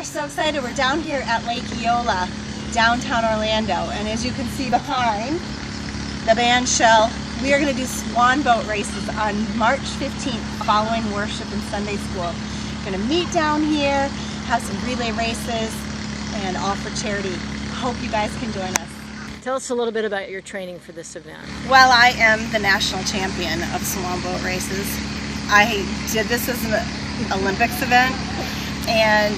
so excited. We're down here at Lake Eola, downtown Orlando, and as you can see behind the band shell, we are going to do swan boat races on March 15th following worship and Sunday school. We're going to meet down here, have some relay races, and all for charity. Hope you guys can join us. Tell us a little bit about your training for this event. Well, I am the national champion of swan boat races. I did this as an Olympics event, and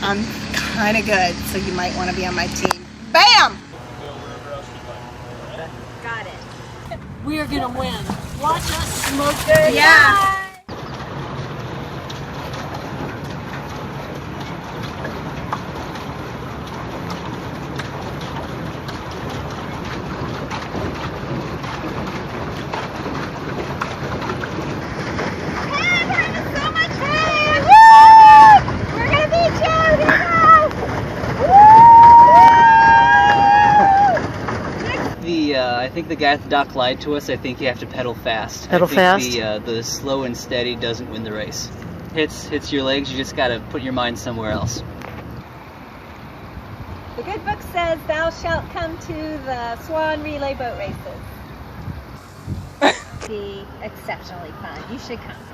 I'm kind of good, so you might want to be on my team. Bam! Got it. We are going to win. Watch us smoke it. Yeah. I think the guy at the dock lied to us. I think you have to pedal fast. Pedal fast? The slow and steady doesn't win the race. Hits your legs, you just gotta put your mind somewhere else. The good book says thou shalt come to the Swan relay boat races. Be exceptionally fun. You should come.